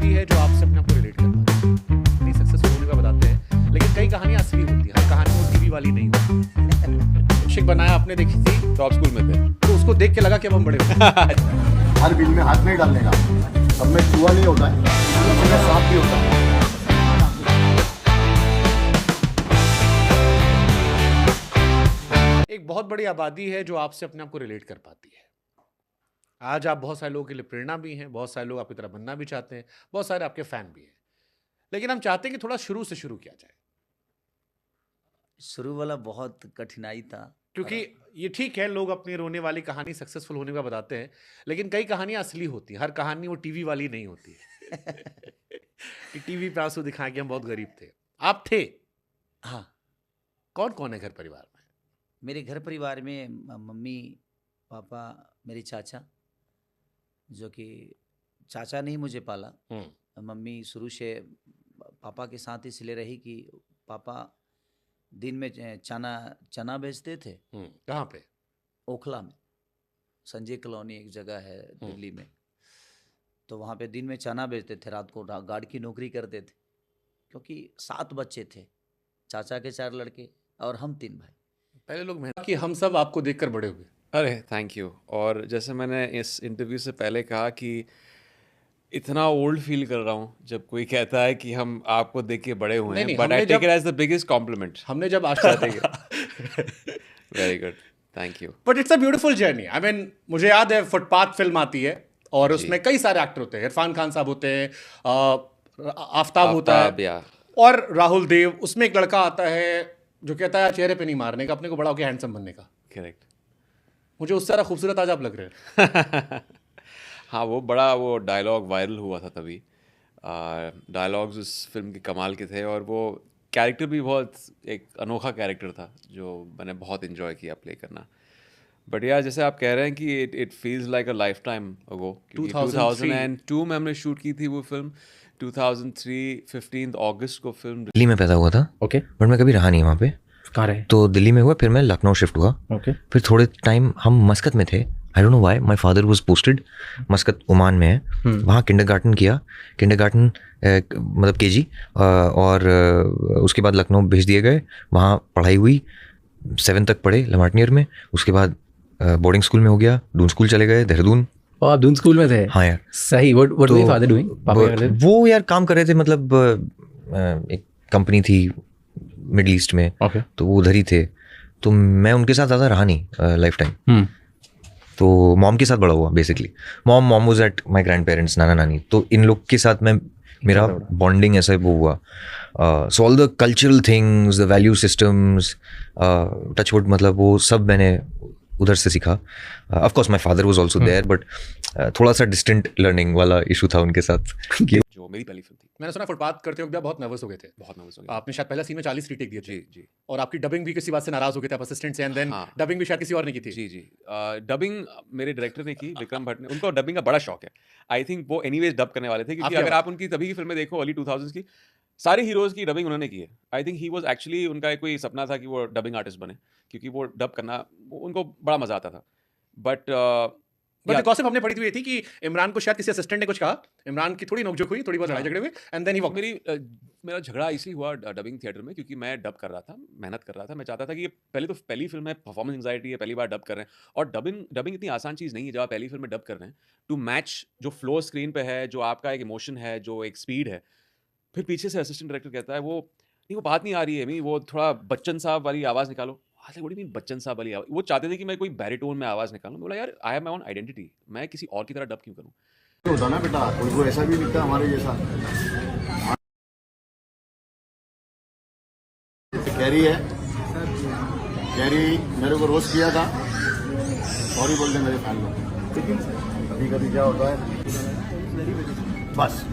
आबादी है जो आपसे अपने आप को रिलेट कर पाती है, नहीं सक्सेसफुल होने का बताते हैं, लेकिन कई कहानियां असली होती है, हर कहानी वो टीवी वाली नहीं होती। शिक बनाया आपने देखी थी, टॉप स्कूल में थे, तो उसको देख के लगा कि अब हम बड़े हो गए। हर बिल में हाथ नहीं डालने का, सब में चूहा नहीं होता है, सब में सांप भी होता है। एक बहुत बड़ी आबादी है जो आपसे अपने आप को रिलेट कर पाती है। आज आप बहुत सारे लोगों के लिए प्रेरणा भी हैं, बहुत सारे लोग आपकी तरह बनना भी चाहते हैं, बहुत सारे आपके फैन भी हैं, लेकिन हम चाहते हैं कि थोड़ा शुरू से शुरू किया जाए, शुरू वाला बहुत कठिनाई था, क्योंकि ये ठीक है लोग अपनी रोने वाली कहानी सक्सेसफुल होने का बताते हैं, लेकिन कई कहानियां असली होती हैं, हर कहानी वो टीवी वाली नहीं होती है कि टीवी पे आंसू दिखाएं कि हम बहुत गरीब थे। आप थे? हाँ। कौन कौन है घर परिवार में? मेरे घर परिवार में मम्मी, पापा, मेरे चाचा, जो कि चाचा ने ही मुझे पाला। मम्मी शुरू से पापा के साथ इसलिए रही कि पापा दिन में चना बेचते थे। कहाँ पे? ओखला में, संजय कॉलोनी एक जगह है दिल्ली में, तो वहाँ पे दिन में चना बेचते थे, रात को गार्ड की नौकरी करते थे। क्योंकि 7 बच्चे थे, चाचा के 4 लड़के और हम 3 भाई। पहले लोग मेहनत कि हम सब आपको देखकर बड़े हुए। अरे थैंक यू। और जैसे मैंने इस इंटरव्यू से पहले कहा कि इतना ओल्ड फील कर रहा हूँ जब कोई कहता है कि हम आपको देख के बड़े हुए हैं, but I take it as the biggest compliment. हमने जब आशा थे। Very good, thank you. But it's a beautiful journey. I mean मुझे याद है फुटपाथ फिल्म आती है और उसमें कई सारे एक्टर होते हैं, इरफान खान साहब होते हैं, आफ्ताब होता है और राहुल देव। उसमें एक लड़का आता है जो कहता है चेहरे पे नहीं मारने का, अपने को बड़ा होकर हैंडसम बनने का। करेक्ट। मुझे उससे ज़्यादा खूबसूरत आज आप लग रहे हैं। हाँ, वो डायलॉग वायरल हुआ था तभी। डायलॉग्स उस फिल्म के कमाल के थे और वो कैरेक्टर भी बहुत एक अनोखा कैरेक्टर था जो मैंने बहुत इन्जॉय किया प्ले करना। बट यार जैसे आप कह रहे हैं कि it feels like a life time ago. 2002 में हमने शूट की थी वो फिल्म। 2003 15 अगस्त को फिल्म दिल्ली में पैदा हुआ था। ओके। बट मैं कभी रहा नहीं वहाँ पे। कहाँ रहे? तो तो दिल्ली में हुआ, फिर मैं लखनऊ शिफ्ट हुआ। ओके। फिर थोड़े टाइम हम मस्कत में थे। I don't know why, my father was posted, मस्कत Oman में है। वहाँ किंडरगार्टन किया, किंडरगार्टन मतलब केजी, और उसके बाद लखनऊ भेज दिए गए। वहाँ पढ़ाई हुई, 7 तक पढ़े लमाटनियर में। उसके बाद बोर्डिंग स्कूल में हो गया, दून स्कूल चले गए देहरादून। और आप दून स्कूल में थे? हाँ यार। सही। What were father doing? पापा क्या करते थे? वो यार काम कर रहे थे, मतलब एक कंपनी थी मिडिल ईस्ट में। ओके। तो वो उधर ही थे, तो मैं उनके साथ ज़्यादा रहा नहीं लाइफ टाइम। तो मॉम के साथ बड़ा हुआ basically. Mom was at my grand parents, नाना नानी, तो इन लोग के साथ मैं मेरा बॉन्डिंग ऐसा वो हुआ। So all the cultural things, the value systems, touchwood, मतलब वो सब मैंने उधर से सीखा। Of course my father was also there, but थोड़ा सा डिस्टेंट लर्निंग वाला इशू था उनके साथ। जो मेरी पहली फिल्म थी। मैंने सुना फुटपाथ करते वक्त बहुत नर्वस हो गए थे। बहुत नर्वस हो गया। आपने शायद पहला सीन में 40 रीटेक दिए थे। जी जी। और आपकी डबिंग भी किसी बात से नाराज हो गए थे आप असिस्टेंट से, एंड देन डबिंग भी शायद किसी और ने की थी। जी जी। डबिंग मेरे डायरेक्टर ने की, विक्रम भट्ट ने। उनको डबिंग का बड़ा शौक है। आई थिंक वो एनीवेज डब करने वाले थे, क्योंकि अगर आप उनकी तभी की फिल्में देखो अर्ली 2000s की, सारे हीरोज की डबिंग उन्होंने की है। I think he was actually, उनका कोई सपना था कि वो डबिंग आर्टिस्ट बने, क्योंकि वो डब करना उनको बड़ा मजा आता था। बट गॉसिप हमने पढ़ी थी ये थी कि इमरान को शायद किसी असिस्टेंट ने कुछ कहा, इमरान की थोड़ी नोकझोंक हुई, थोड़ी बहुत लड़ाई झगड़े हुए, एंड देन ही वॉक। मेरा झगड़ा इसलिए हुआ डबिंग थिएटर में, क्योंकि मैं डब कर रहा था, मेहनत कर रहा था। मैं चाहता था कि ये पहली फिल्म है, परफॉर्मेंस एंग्जाइटी है, पहली बार डब कर रहे हैं। और डबिंग इतनी आसान चीज़ नहीं है जब आप पहली फिल्म में डब कर रहे हैं, टू मैच जो फ्लो स्क्रीन पे है, जो आपका एक इमोशन है, जो एक स्पीड है। फिर पीछे से असिस्टेंट डायरेक्टर कहता है वो बात नहीं आ रही है, वो थोड़ा बच्चन साहब वाली आवाज़ निकालो। बच्चन साहब वाली आवाज़, वो चाहते थे कि मैं कोई बैरिटोन में आवाज़ निकालूं। बोला यार I have my own identity, मैं किसी और की तरह डब क्यों करूं? होता ना बेटा, कोई ऐसा भी दिखता हमारे जैसा। कैरी है, कैरी मेरे को रोस्ट किया था, सॉरी बोल दे मेरे फैन लोग। कभी कभी क्या होता है बस।